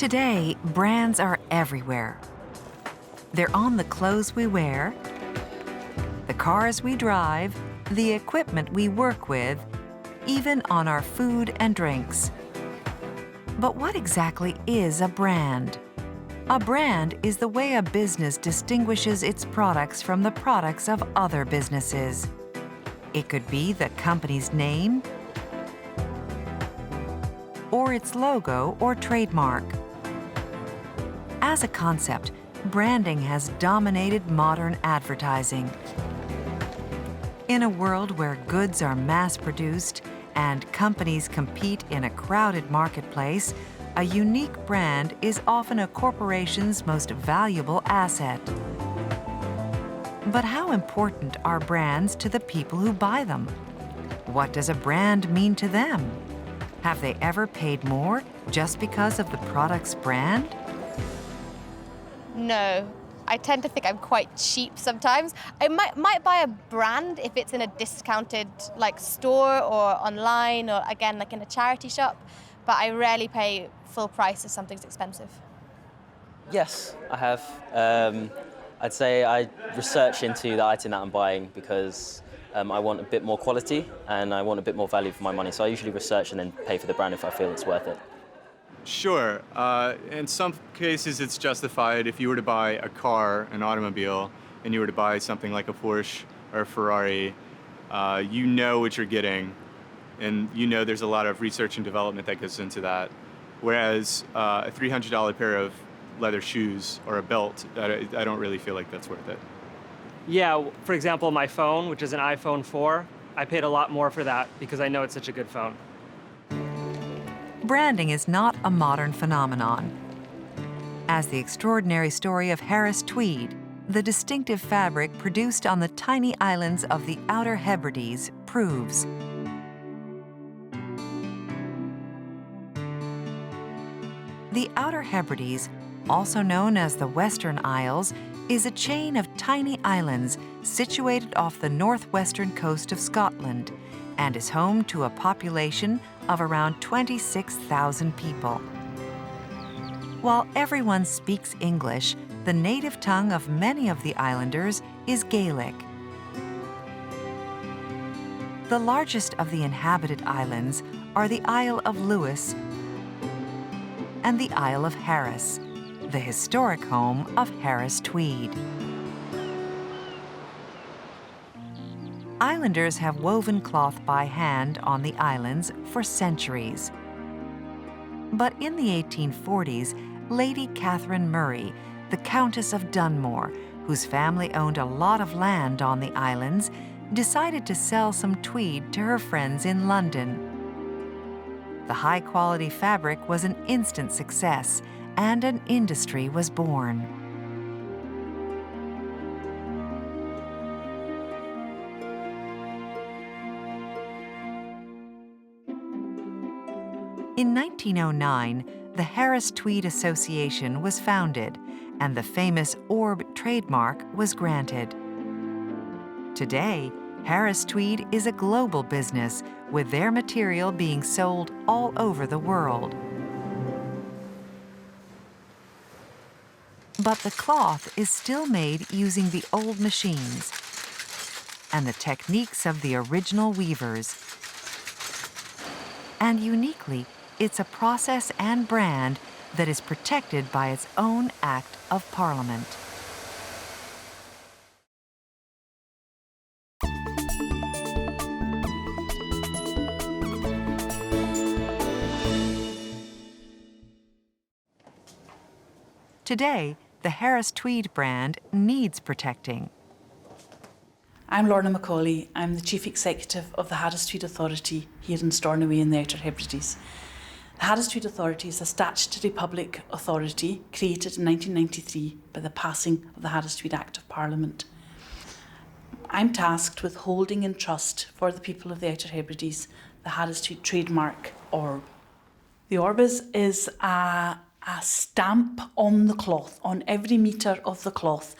Today, brands are everywhere. They're on the clothes we wear, the cars we drive, the equipment we work with, even on our food and drinks. But what exactly is a brand? A brand is the way a business distinguishes its products from the products of other businesses. It could be the company's name, or its logo or trademark. As a concept, branding has dominated modern advertising. In a world where goods are mass-produced and companies compete in a crowded marketplace, a unique brand is often a corporation's most valuable asset. But how important are brands to the people who buy them? What does a brand mean to them? Have they ever paid more just because of the product's brand? No. I tend to think I'm quite cheap sometimes. I might buy a brand if it's in a discounted store or online or again in a charity shop, but I rarely pay full price if something's expensive. Yes, I have. I'd say I research into the item that I'm buying because I want a bit more quality and I want a bit more value for my money. So I usually research and then pay for the brand if I feel it's worth it. Sure. In some cases, it's justified. If you were to buy a car, an automobile, and you were to buy something like a Porsche or a Ferrari, you know what you're getting, and you know there's a lot of research and development that goes into that. Whereas a $300 pair of leather shoes or a belt, I don't really feel like that's worth it. Yeah, for example, my phone, which is an iPhone 4, I paid a lot more for that because I know it's such a good phone. Branding is not a modern phenomenon. As the extraordinary story of Harris tweed, the distinctive fabric produced on the tiny islands of the Outer Hebrides, proves. The Outer Hebrides, also known as the Western Isles, is a chain of tiny islands situated off the northwestern coast of Scotland and is home to a population of around 26,000 people. While everyone speaks English, the native tongue of many of the islanders is Gaelic. The largest of the inhabited islands are the Isle of Lewis and the Isle of Harris, the historic home of Harris Tweed. Islanders have woven cloth by hand on the islands for centuries. But in the 1840s, Lady Catherine Murray, the Countess of Dunmore, whose family owned a lot of land on the islands, decided to sell some tweed to her friends in London. The high-quality fabric was an instant success, and an industry was born. In 1909, the Harris Tweed Association was founded, and the famous Orb trademark was granted. Today, Harris Tweed is a global business, with their material being sold all over the world. But the cloth is still made using the old machines and the techniques of the original weavers. And uniquely, it's a process and brand that is protected by its own Act of Parliament. Today, the Harris Tweed brand needs protecting. I'm Lorna Macaulay. I'm the Chief Executive of the Harris Tweed Authority here in Stornoway in the Outer Hebrides. The Harris Tweed Authority is a statutory public authority created in 1993 by the passing of the Harris Tweed Act of Parliament. I'm tasked with holding in trust for the people of the Outer Hebrides the Harris Tweed trademark orb. The orb is a stamp on the cloth, on every metre of the cloth.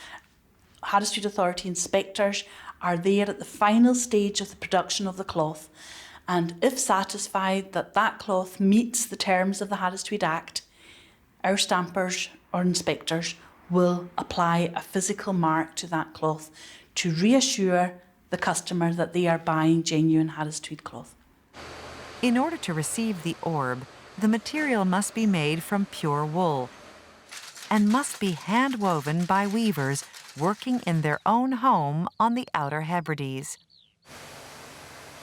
Harris Tweed Authority inspectors are there at the final stage of the production of the cloth, and if satisfied that that cloth meets the terms of the Harris Tweed Act, our stampers or inspectors will apply a physical mark to that cloth to reassure the customer that they are buying genuine Harris tweed cloth. In order to receive the orb, the material must be made from pure wool and must be hand-woven by weavers working in their own home on the Outer Hebrides.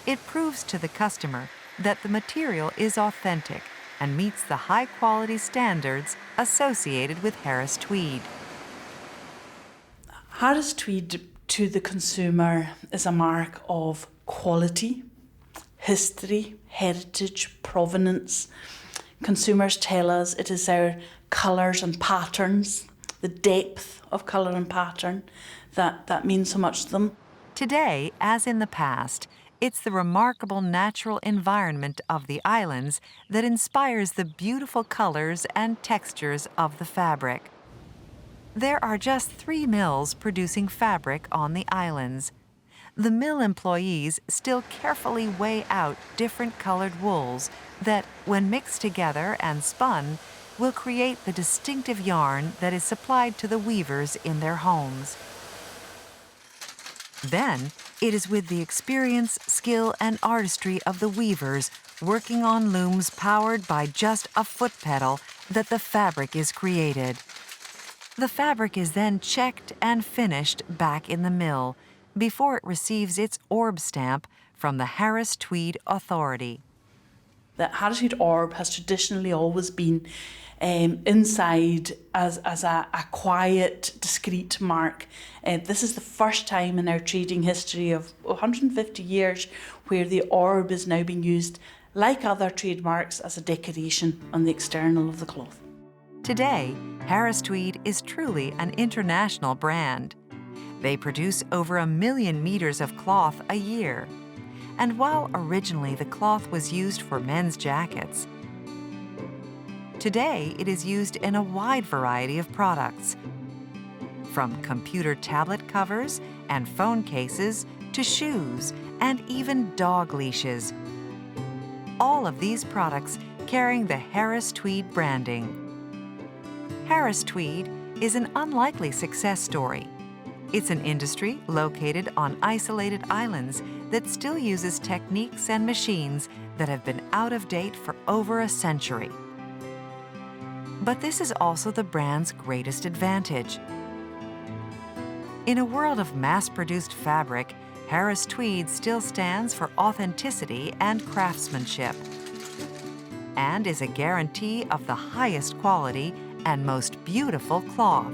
It proves to the customer that the material is authentic and meets the high-quality standards associated with Harris tweed. Harris tweed to the consumer is a mark of quality, history, heritage, provenance. Consumers tell us it is our colours and patterns, the depth of colour and pattern that means so much to them. Today, as in the past, it's the remarkable natural environment of the islands that inspires the beautiful colors and textures of the fabric. There are just 3 mills producing fabric on the islands. The mill employees still carefully weigh out different colored wools that, when mixed together and spun, will create the distinctive yarn that is supplied to the weavers in their homes. Then, it is with the experience, skill, and artistry of the weavers working on looms powered by just a foot pedal that the fabric is created. The fabric is then checked and finished back in the mill before it receives its orb stamp from the Harris Tweed Authority. The Harris tweed orb has traditionally always been inside as a quiet, discreet mark. This is the first time in our trading history of 150 years where the orb is now being used, like other trademarks, as a decoration on the external of the cloth. Today, Harris Tweed is truly an international brand. They produce over 1 million meters of cloth a year. And while originally the cloth was used for men's jackets, today it is used in a wide variety of products, from computer tablet covers and phone cases to shoes and even dog leashes. All of these products carrying the Harris Tweed branding. Harris Tweed is an unlikely success story. It's an industry located on isolated islands that still uses techniques and machines that have been out of date for over a century. But this is also the brand's greatest advantage. In a world of mass-produced fabric, Harris Tweed still stands for authenticity and craftsmanship, and is a guarantee of the highest quality and most beautiful cloth.